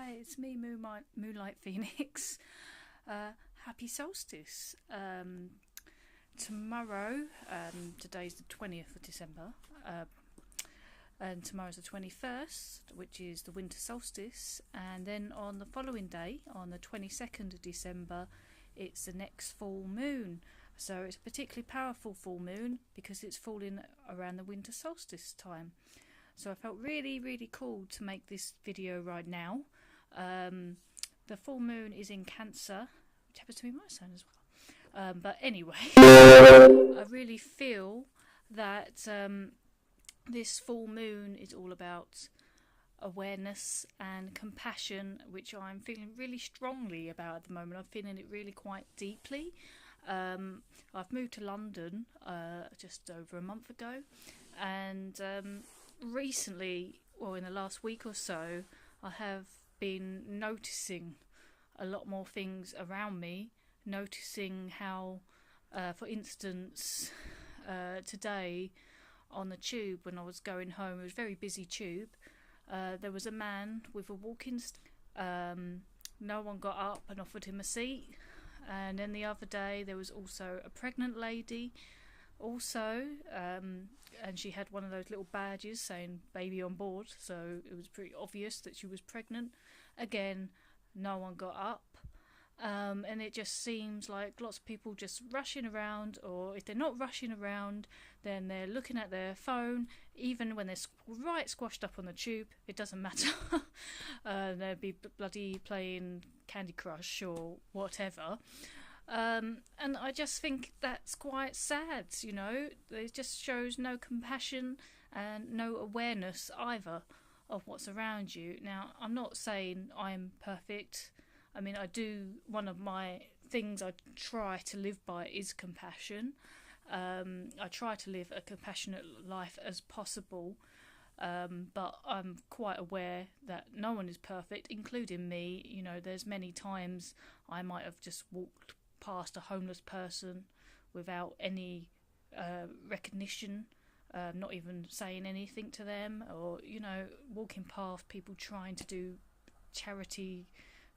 Hi, it's me, Moonlight Phoenix. Happy solstice. Tomorrow, today's the 20th of December, and tomorrow's the 21st, which is the winter solstice, and then on the following day, on the 22nd of December, it's the next full moon. So it's a particularly powerful full moon because it's falling around the winter solstice time. So I felt really cool to make this video right now. The full moon is in Cancer, which happens to be my sign as well. But anyway, I really feel that this full moon is all about awareness and compassion, which I'm feeling really strongly about at the moment. I'm feeling it really quite deeply. I've moved to London just over a month ago, and recently, well, in the last week or so, I have been noticing a lot more things around me, noticing how, for instance, today on the tube when I was going home, it was a very busy tube, there was a man with a walking stick. No one got up and offered him a seat. And then the other day there was also a pregnant lady also, and she had one of those little badges saying baby on board, so it was pretty obvious that she was pregnant. Again, no one got up, and it just seems like lots of people just rushing around, or if they're not rushing around, then they're looking at their phone, even when they're right squashed up on the tube. It doesn't matter. They'll be bloody playing Candy Crush or whatever. And I just think that's quite sad, you know. It just shows no compassion and no awareness either of what's around you. Now, I'm not saying I'm perfect. I mean, one of my things I try to live by is compassion. I try to live a compassionate life as possible, but I'm quite aware that no one is perfect, including me. You know, there's many times I might have just walked past a homeless person without any recognition, not even saying anything to them, or, you know, walking past people trying to do charity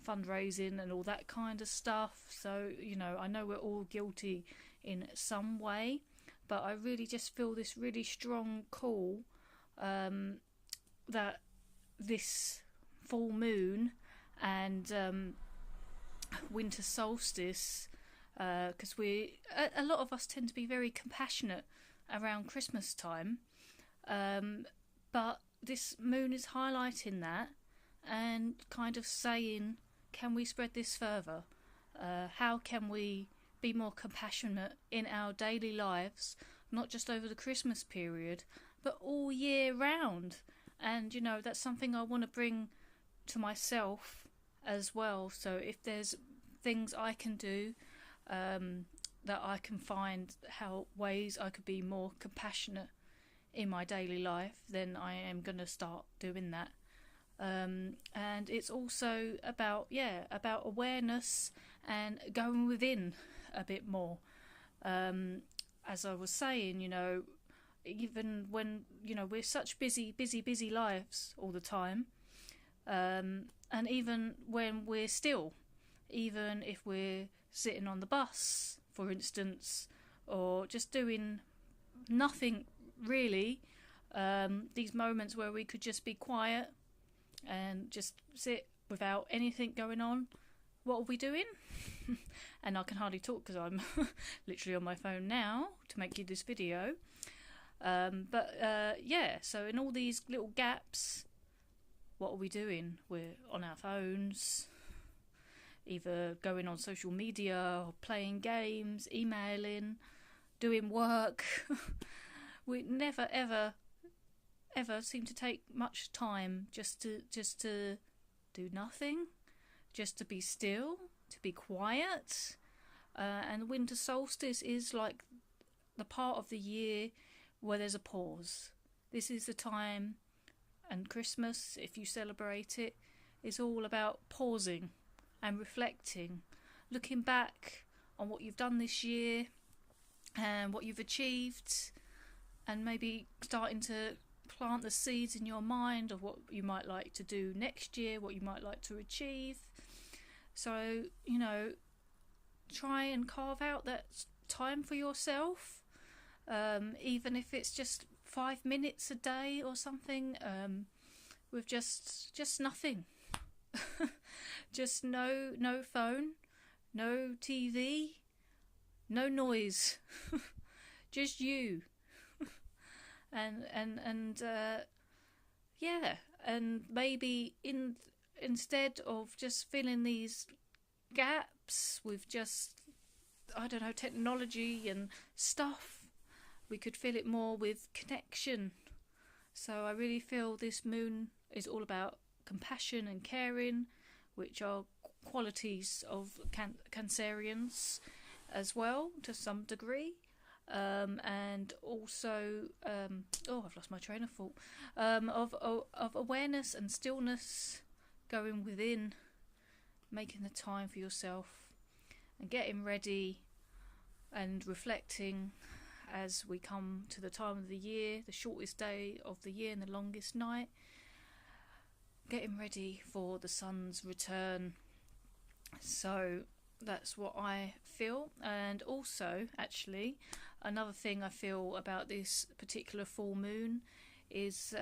fundraising and all that kind of stuff. So, you know, I know we're all guilty in some way, but I really just feel this really strong call that this full moon and winter solstice, because a lot of us tend to be very compassionate around Christmas time, but this moon is highlighting that and kind of saying, can we spread this further? How can we be more compassionate in our daily lives, not just over the Christmas period, but all year round? And, you know, that's something I want to bring to myself as well. So if there's things I can do, that I can find how ways I could be more compassionate in my daily life, then I am going to start doing that. And it's also about awareness and going within a bit more. As I was saying, you know, even when, you know, we're such busy lives all the time, and even when we're still, even if we're sitting on the bus, for instance, or just doing nothing really, these moments where we could just be quiet and just sit without anything going on, what are we doing? And I can hardly talk because I'm literally on my phone now to make you this video. Yeah, so in all these little gaps, what are we doing? We're on our phones, either going on social media or playing games, emailing, doing work. We never ever seem to take much time just to do nothing, just to be still, to be quiet. And the winter solstice is like the part of the year where there's a pause. This is the time, and Christmas, if you celebrate it, is all about pausing and reflecting, looking back on what you've done this year and what you've achieved, and maybe starting to plant the seeds in your mind of what you might like to do next year, what you might like to achieve. So, you know, try and carve out that time for yourself, even if it's just 5 minutes a day or something, with just nothing. Just no phone, no TV, no noise, just you. and yeah, and maybe instead of just filling these gaps with just, I don't know, technology and stuff, we could fill it more with connection. So I really feel this moon is all about compassion and caring, which are qualities of Cancerians as well, to some degree. And also, I've lost my train of thought, of awareness and stillness, going within, making the time for yourself, and getting ready and reflecting as we come to the time of the year, the shortest day of the year and the longest night, getting ready for the sun's return. So that's what I feel. And also, actually, another thing I feel about this particular full moon is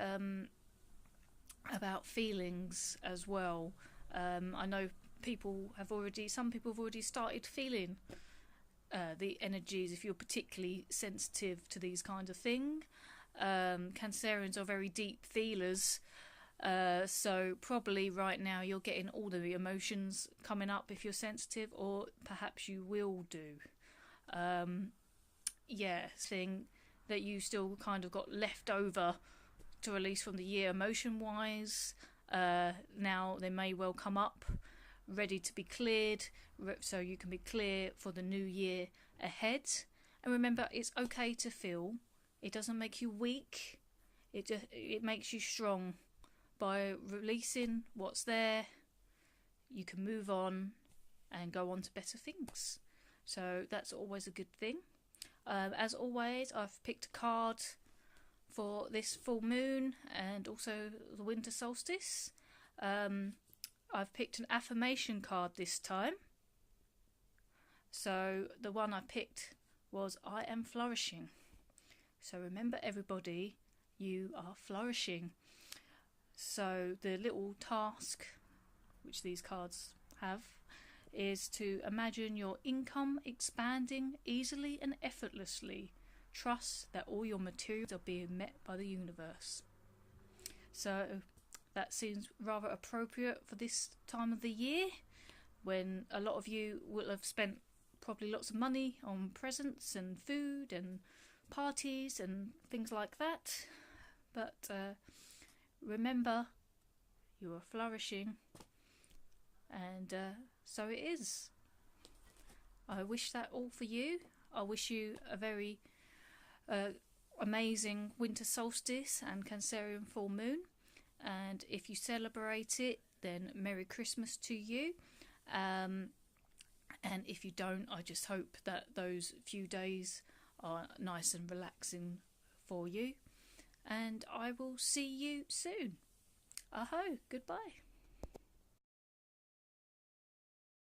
about feelings as well. I know some people have already started feeling the energies, if you're particularly sensitive to these kind of thing. Cancerians are very deep feelers, so probably right now you're getting all the emotions coming up if you're sensitive, or perhaps you will do. Thing that you still kind of got left over to release from the year emotion wise. Now they may well come up ready to be cleared, so you can be clear for the new year ahead. And remember, it's okay to feel. It doesn't make you weak, it makes you strong. By releasing what's there, you can move on and go on to better things. So that's always a good thing. As always, I've picked a card for this full moon and also the winter solstice. I've picked an affirmation card this time. So the one I picked was I am flourishing. So remember, everybody, you are flourishing. So the little task which these cards have is to imagine your income expanding easily and effortlessly. Trust that all your materials are being met by the universe. So that seems rather appropriate for this time of the year, when a lot of you will have spent probably lots of money on presents and food and parties and things like that. But remember, you are flourishing, and so it is. I wish that all for you. I wish you a very amazing winter solstice and Cancerian full moon, and if you celebrate it, then Merry Christmas to you. And if you don't, I just hope that those few days are nice and relaxing for you. And I will see you soon. Aho, goodbye.